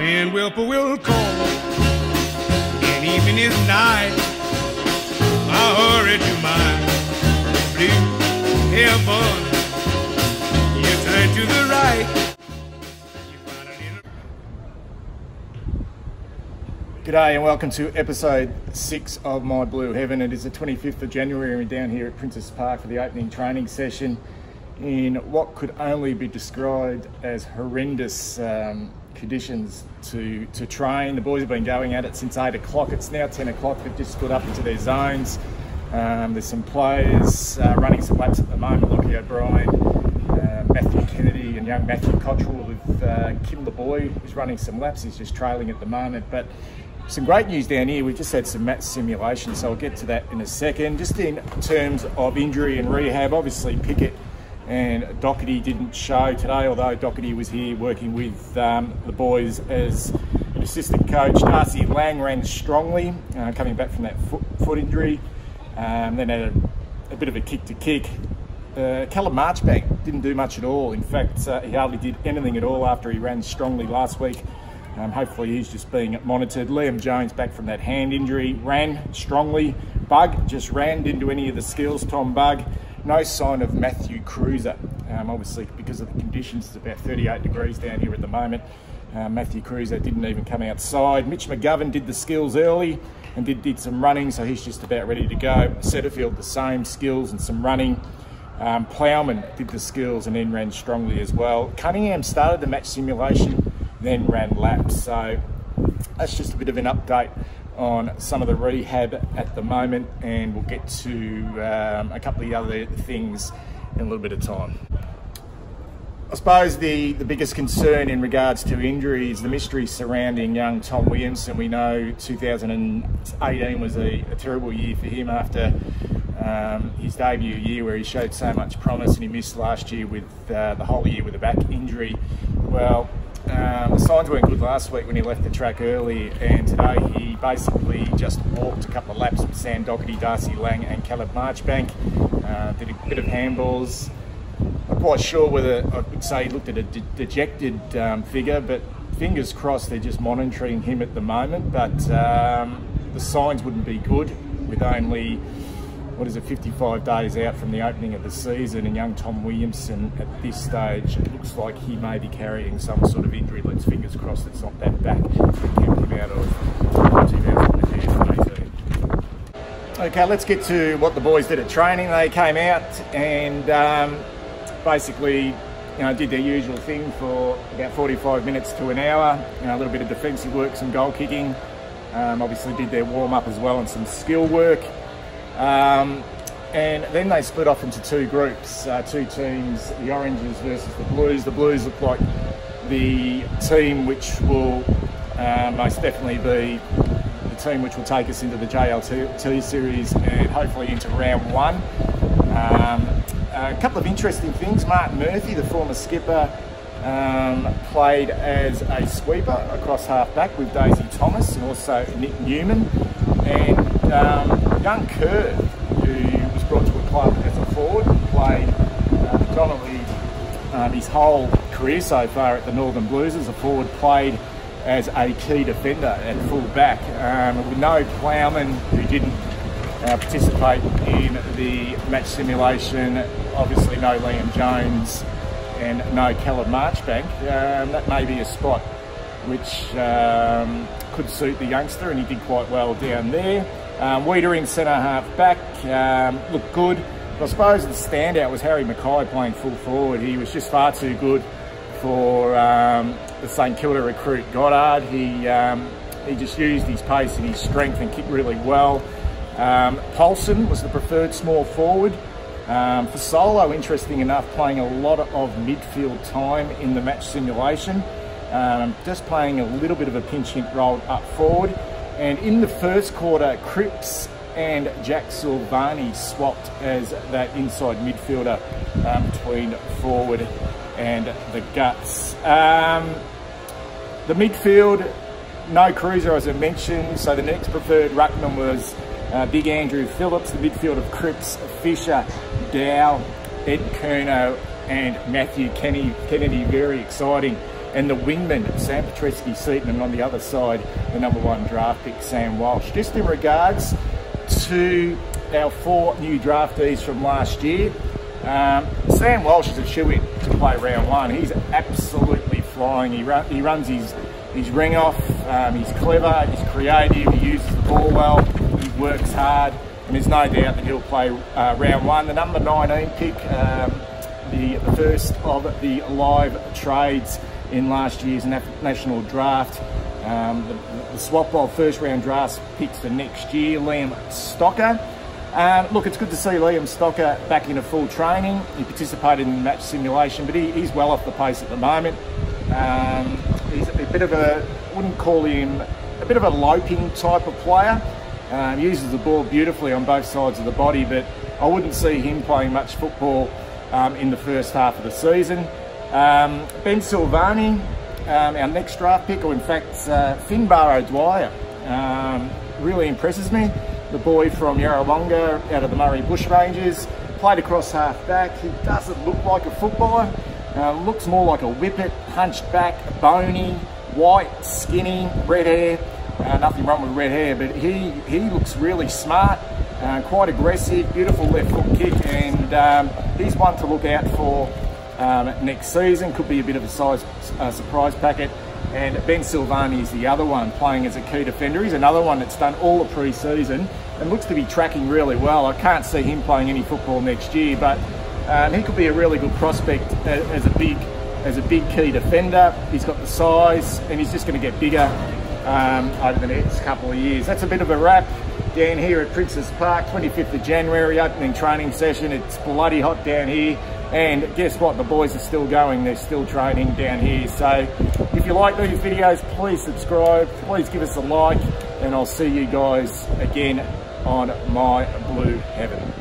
when Wilper will call, and even his night, I hurry to my blue heaven. You turn to the right. G'day and welcome to episode 6 of My Blue Heaven. It is the 25th of January and we're down here at Princess Park for the opening training session in what could only be described as horrendous conditions to train. The boys have been going at it since 8 o'clock. It's now 10 o'clock. They've just got up into their zones. There's some players running some laps at the moment. Bucky O'Brien, Matthew Kennedy and young Matthew Cottrell with Kim the boy who's running some laps. He's just trailing at the moment. But some great news down here. We've just had some match simulation, so I'll get to that in a second. Just in terms of injury and rehab, obviously Pickett and Doherty didn't show today, although Doherty was here working with the boys as an assistant coach. Darcy Lang ran strongly, coming back from that foot injury. Then had a bit of a kick to kick. Callum Marchbank didn't do much at all. In fact, he hardly did anything at all after he ran strongly last week. Hopefully he's just being monitored. Liam Jones back from that hand injury, ran strongly. Bug just ran, didn't do any of the skills. Tom Bug, no sign of Matthew Cruiser. Obviously because of the conditions, it's about 38 degrees down here at the moment. Matthew Cruiser didn't even come outside. Mitch McGovern did the skills early and did some running, so he's just about ready to go. Setterfield, the same skills and some running. Plowman did the skills and then ran strongly as well. Cunningham started the match simulation, then ran laps. So that's just a bit of an update on some of the rehab at the moment, and we'll get to a couple of the other things in a little bit of time. I suppose the biggest concern in regards to injuries, the mystery surrounding young Tom Williamson. We know 2018 was a terrible year for him after his debut year where he showed so much promise, and he missed last year with the whole year with a back injury. Well, the signs weren't good last week when he left the track early, and today he basically just walked a couple of laps with Sam Doherty, Darcy Lang and Callum Marchbank. Did a bit of handballs. I'm quite sure whether I would say he looked at a dejected figure, but fingers crossed they're just monitoring him at the moment. But the signs wouldn't be good with only, 55 days out from the opening of the season, and young Tom Williamson at this stage, it looks like he may be carrying some sort of injury. Let's fingers crossed it's not that back that kept him out of 2018. Okay, let's get to what the boys did at training. They came out and basically, did their usual thing for about 45 minutes to an hour. A little bit of defensive work, some goal kicking. Obviously did their warm up as well and some skill work. And then they split off into two groups, two teams, the Oranges versus the Blues. The Blues look like the team which will most definitely be the team which will take us into the JLT series and hopefully into round one. A couple of interesting things. Martin Murphy, the former skipper, played as a sweeper across half-back with Daisy Thomas and also Nick Newman. And young Kerr, who was brought to a club as a forward, played predominantly his whole career so far at the Northern Blues as a forward, played as a key defender at full back. With no Plowman, who didn't participate in the match simulation, obviously no Liam Jones and no Callum Marchbank, that may be a spot which could suit the youngster, and he did quite well down there. Wiedering centre half back, looked good. But I suppose the standout was Harry Mackay playing full forward. He was just far too good for the St Kilda recruit Goddard. He just used his pace and his strength and kicked really well. Paulson was the preferred small forward. For Solo, interesting enough, playing a lot of midfield time in the match simulation. Just playing a little bit of a pinch hit role up forward. And in the first quarter, Cripps and Jack Silvani swapped as that inside midfielder between forward and the guts. The midfield, no Cruiser as I mentioned, so the next preferred ruckman was Big Andrew Phillips. The midfield of Cripps, Fisher, Dow, Ed Curnow and Matthew Kennedy. Very exciting and the wingman, Sam Petreski-Seaton, and on the other side, the #1 draft pick, Sam Walsh. Just in regards to our 4 new draftees from last year, Sam Walsh is a shoo-in to play round 1. He's absolutely flying. He runs his ring off. He's clever, he's creative, he uses the ball well, he works hard, and there's no doubt that he'll play round 1. The number 19 pick, the first of the live trades in last year's national draft. The swap of first round draft picks for next year, Liam Stocker. Look, it's good to see Liam Stocker back into full training. He participated in match simulation, but he's well off the pace at the moment. He's a bit of a, wouldn't call him, a bit of a loping type of player. He uses the ball beautifully on both sides of the body, but I wouldn't see him playing much football in the first half of the season. Ben Silvani, our next draft pick, or in fact Finbar O'Dwyer, really impresses me. The boy from Yarrawonga out of the Murray Bushrangers, played across half back. He doesn't look like a footballer, looks more like a whippet, hunched back, bony, white, skinny, red hair. Nothing wrong with red hair, but he looks really smart, quite aggressive, beautiful left foot kick, and he's one to look out for next season. Could be a bit of a surprise packet. And Ben Silvani is the other one, playing as a key defender. He's another one that's done all the pre-season and looks to be tracking really well. I can't see him playing any football next year, but he could be a really good prospect as a big key defender. He's got the size, and he's just going to get bigger over the next couple of years. That's a bit of a wrap down here at Princes Park, 25th of January, opening training session. It's bloody hot down here. And guess what? The boys are still going. They're still training down here. So if you like these videos, please subscribe. Please give us a like. And I'll see you guys again on My Blue Heaven.